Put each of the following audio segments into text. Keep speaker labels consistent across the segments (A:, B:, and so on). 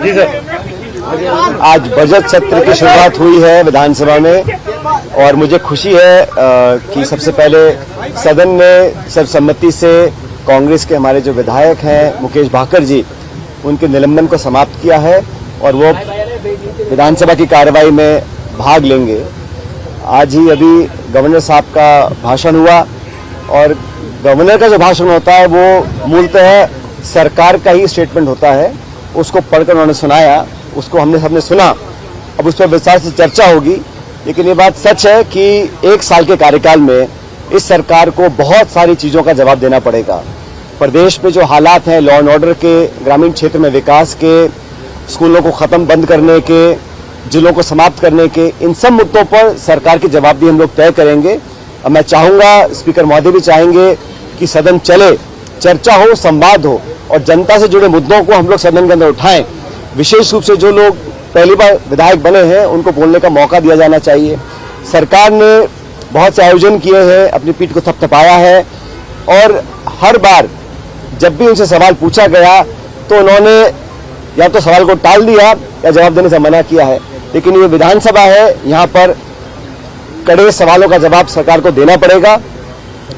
A: जी sir, आज budget सत्र की शुरुआत हुई है विधानसभा में और मुझे खुशी है कि सबसे पहले सदन में सर्वसम्मति से कांग्रेस के हमारे जो विधायक हैं मुकेश भाकर जी, उनके निलंबन को समाप्त किया है और वो विधानसभा की कार्रवाई में भाग लेंगे। आज ही अभी गवर्नर साहब का भाषण हुआ और गवर्नर का जो भाषण होता है वो मूलतः सरकार का ही स्टेटमेंट होता है। उसको पढ़कर उन्होंने सुनाया, उसको हमने सबने सुना। अब उस पर विस्तार से चर्चा होगी, लेकिन ये बात सच है कि 1 साल के कार्यकाल में इस सरकार को बहुत सारी चीज़ों का जवाब देना पड़ेगा। प्रदेश में जो हालात हैं लॉ एंड ऑर्डर के, ग्रामीण क्षेत्र में विकास के, स्कूलों को ख़त्म बंद करने के, जिलों को समाप्त करने के, इन सब मुद्दों पर सरकार की जवाबदेही हम लोग तय करेंगे। अब मैं चाहूँगा, स्पीकर महोदय भी चाहेंगे कि सदन चले, चर्चा हो, संवाद हो और जनता से जुड़े मुद्दों को हम लोग सदन के अंदर उठाएं। विशेष रूप से जो लोग पहली बार विधायक बने हैं उनको बोलने का मौका दिया जाना चाहिए। सरकार ने बहुत से आयोजन किए हैं, अपनी पीठ को थपथपाया है और हर बार जब भी उनसे सवाल पूछा गया तो उन्होंने या तो सवाल को टाल दिया या जवाब देने से मना किया है। लेकिन ये विधानसभा है, यहाँ पर कड़े सवालों का जवाब सरकार को देना पड़ेगा।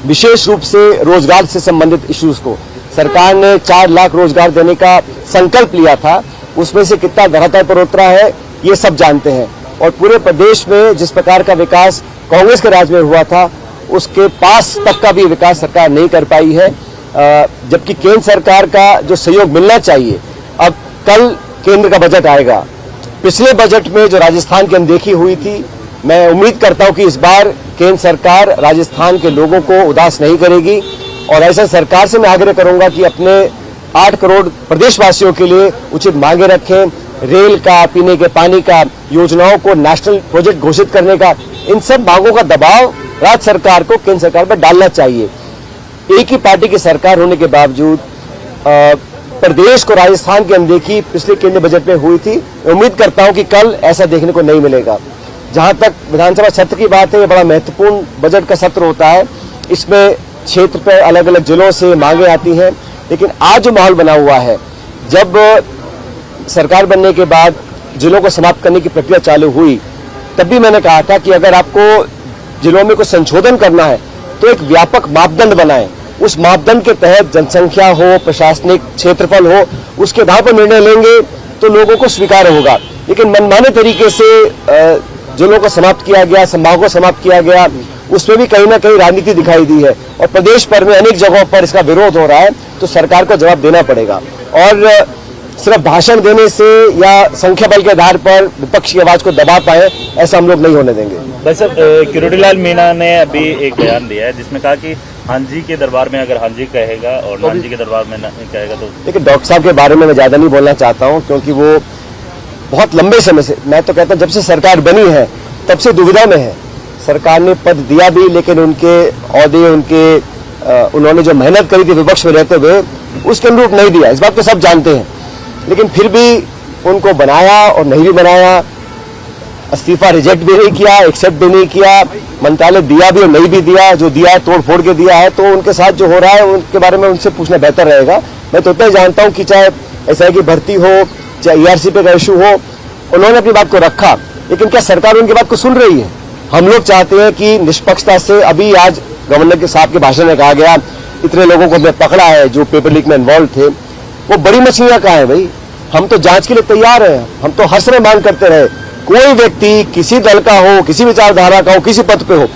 A: विशेष रूप से रोजगार से संबंधित इश्यूज को सरकार ने 4 लाख रोजगार देने का संकल्प लिया था, उसमें से कितना धरातल पर उतरा है ये सब जानते हैं। और पूरे प्रदेश में जिस प्रकार का विकास कांग्रेस के राज में हुआ था उसके पास तक का भी विकास सरकार नहीं कर पाई है, जबकि केंद्र सरकार का जो सहयोग मिलना चाहिए। अब कल केंद्र का बजट आएगा। पिछले बजट में जो राजस्थान की अनदेखी हुई थी, मैं उम्मीद करता हूं कि इस बार केंद्र सरकार राजस्थान के लोगों को उदास नहीं करेगी और ऐसा सरकार से मैं आग्रह करूंगा कि अपने 8 करोड़ प्रदेशवासियों के लिए उचित मांगे रखें। रेल का, पीने के पानी का, योजनाओं को नेशनल प्रोजेक्ट घोषित करने का, इन सब मांगों का दबाव राज्य सरकार को केंद्र सरकार पर डालना चाहिए। एक ही पार्टी की सरकार होने के बावजूद प्रदेश को राजस्थान की अनदेखी पिछले केंद्रीय बजट में हुई थी। उम्मीद करता हूं कि कल ऐसा देखने को नहीं मिलेगा। जहां तक विधानसभा सत्र की बात है, ये बड़ा महत्वपूर्ण बजट का सत्र होता है। इसमें क्षेत्र पर अलग अलग जिलों से मांगे आती हैं, लेकिन आज जो माहौल बना हुआ है, जब सरकार बनने के बाद जिलों को समाप्त करने की प्रक्रिया चालू हुई, तब भी मैंने कहा था कि अगर आपको जिलों में कुछ संशोधन करना है तो एक व्यापक मापदंड बनाएं। उस मापदंड के तहत जनसंख्या हो, प्रशासनिक क्षेत्रफल हो, उसके आधार पर निर्णय लेंगे तो लोगों को स्वीकार होगा। लेकिन मनमाने तरीके से जिलों को समाप्त किया गया, संभागों को समाप्त किया गया, उसमें भी कहीं ना कहीं राजनीति दिखाई दी है और प्रदेश भर में अनेक जगहों पर इसका विरोध हो रहा है। तो सरकार को जवाब देना पड़ेगा और सिर्फ भाषण देने से या संख्या बल के आधार पर विपक्ष की आवाज को दबा पाए, ऐसा हम लोग नहीं होने देंगे।
B: भाई साहब, किरोड़ीलाल मीणा ने अभी एक बयान दिया है जिसमें कहा कि हाँ जी के दरबार में अगर हाँ जी कहेगा और ना जी के दरबार में नहीं कहेगा तो।
A: देखिए, डॉक्टर साहब के बारे में मैं ज्यादा नहीं बोलना चाहता हूँ क्योंकि वो बहुत लंबे समय से, मैं तो कहता हूँ जब से सरकार बनी है तब से दुविधा में है। सरकार ने पद दिया भी, लेकिन उनके औहदे, उन्होंने जो मेहनत करी थी विपक्ष में रहते हुए उसके अनुरूप नहीं दिया। इस बात को सब जानते हैं, लेकिन फिर भी उनको बनाया और नहीं भी बनाया, इस्तीफा रिजेक्ट भी नहीं किया, एक्सेप्ट भी नहीं किया, मंत्रालय दिया भी और नहीं भी दिया। जो दिया है तोड़ फोड़ के दिया है, तो उनके साथ जो हो रहा है उनके बारे में उनसे पूछना बेहतर रहेगा। मैं तो इतना ही जानता हूं कि चाहे एसआई की भर्ती हो, चाहे ईआरसीपी का इशू हो, उन्होंने अपनी बात को रखा, लेकिन क्या सरकार उनकी बात को सुन रही है? हम लोग चाहते हैं कि निष्पक्षता से, अभी आज गवर्नर के साहब के भाषण में कहा गया इतने लोगों को हमने पकड़ा है जो पेपर लीक में इन्वॉल्व थे, वो बड़ी मछलियां कहाँ है भाई? हम तो जांच के लिए तैयार हैं। हम तो हर समय मांग करते रहे, कोई व्यक्ति किसी दल का हो, किसी विचारधारा का हो, किसी पद पे हो,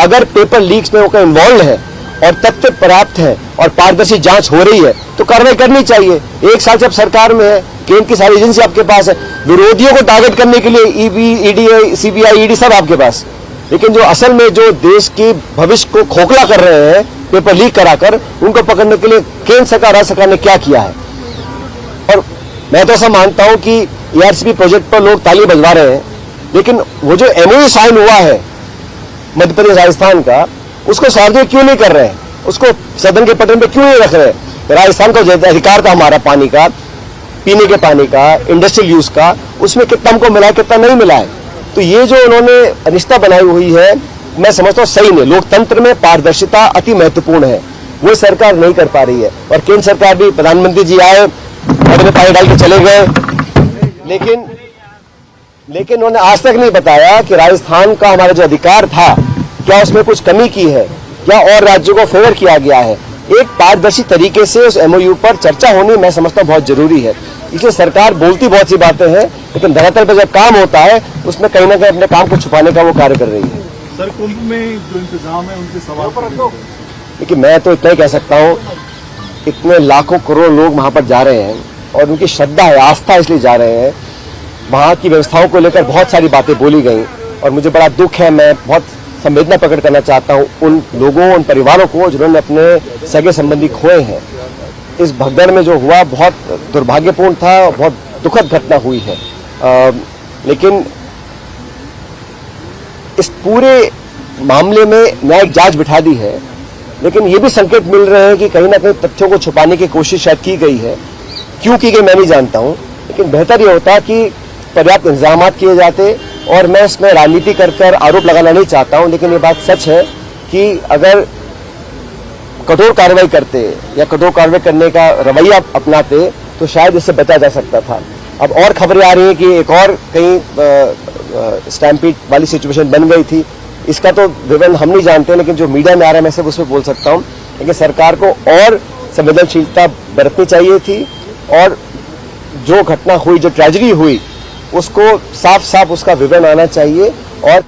A: अगर पेपर लीक्स में वो इन्वॉल्व है और तथ्य पर्याप्त है और पारदर्शी जांच हो रही है तो कार्रवाई करनी चाहिए। 1 साल से अब सरकार में है, केंद्र की सारी एजेंसी आपके पास है, विरोधियों को टारगेट करने के लिए ईडी, ईडी, सीबीआई, ईडी सब आपके पास। लेकिन जो असल में जो देश के भविष्य को खोखला कर रहे हैं पेपर लीक कराकर, उनको पकड़ने के लिए केंद्र सरकार, राज्य सरकार ने क्या किया है? और मैं तो ऐसा मानता हूं कि ईआरसीपी प्रोजेक्ट पर लोग ताली बजवा रहे हैं, लेकिन वो जो एमओयू साइन हुआ है मध्य प्रदेश राजस्थान का, उसको सार्वजनिक क्यों नहीं कर रहे हैं? उसको सदन के पटल पे क्यों नहीं रख रहे हैं? राजस्थान का जो अधिकार था हमारा पानी का, पीने के पानी का, इंडस्ट्रियल यूज का, उसमें कितना हमको मिला है, कितना नहीं मिला है। तो ये जो उन्होंने अनिश्चितता बनाई हुई है, मैं समझता हूँ सही नहीं। लोकतंत्र में पारदर्शिता अति महत्वपूर्ण है, वो सरकार नहीं कर पा रही है। और केंद्र सरकार भी, प्रधानमंत्री जी आए, पानी डाल के चले गए, लेकिन उन्होंने आज तक नहीं बताया कि राजस्थान का हमारा जो अधिकार था, क्या उसमें कुछ कमी की है, क्या और राज्यों को फेवर किया गया है। एक पारदर्शी तरीके से उस एमओयू पर चर्चा होनी मैं समझता हूं बहुत जरूरी है। इसलिए सरकार बोलती बहुत सी बातें हैं, लेकिन धरातल पर जब काम होता है उसमें कहीं ना कहीं अपने काम को छुपाने का वो कार्य कर रही है।
C: सर, कुंभ में जो इंतजाम है उनके सवाल पर
A: देखिए, मैं तो इतना ही कह सकता हूं, इतने लाखों करोड़ लोग वहां पर जा रहे हैं और उनकी श्रद्धा है, आस्था इसलिए जा रहे हैं। वहां की व्यवस्थाओं को लेकर बहुत सारी बातें बोली गई और मुझे बड़ा दुख है, मैं बहुत संवेदना प्रकट करना चाहता हूं उन लोगों, उन परिवारों को जिन्होंने अपने सगे संबंधी खोए हैं। इस भगदड़ में जो हुआ बहुत दुर्भाग्यपूर्ण था और बहुत दुखद घटना हुई है। लेकिन इस पूरे मामले में न्यायिक जांच बिठा दी है, लेकिन ये भी संकेत मिल रहे हैं कि कहीं ना कहीं तथ्यों को छुपाने की कोशिश शायद की गई है। क्यों की गई मैं नहीं जानता हूं, लेकिन बेहतर ये होता कि पर्याप्त इंतजाम किए जाते। और मैं इसमें राजनीति कर आरोप लगाना नहीं चाहता हूं, लेकिन ये बात सच है कि अगर कठोर कार्रवाई करते या कठोर कार्रवाई करने का रवैया अपनाते तो शायद इससे बचा जा सकता था। अब और खबरें आ रही हैं कि एक और कहीं स्टैम्पीड वाली सिचुएशन बन गई थी। इसका तो विवरण हम नहीं जानते, लेकिन जो मीडिया में आ रहा है मैं सिर्फ उसमें बोल सकता हूं। लेकिन सरकार को और संवेदनशीलता बरतनी चाहिए थी और जो घटना हुई, जो ट्रेजेडी हुई, उसको साफ साफ उसका विवरण आना चाहिए और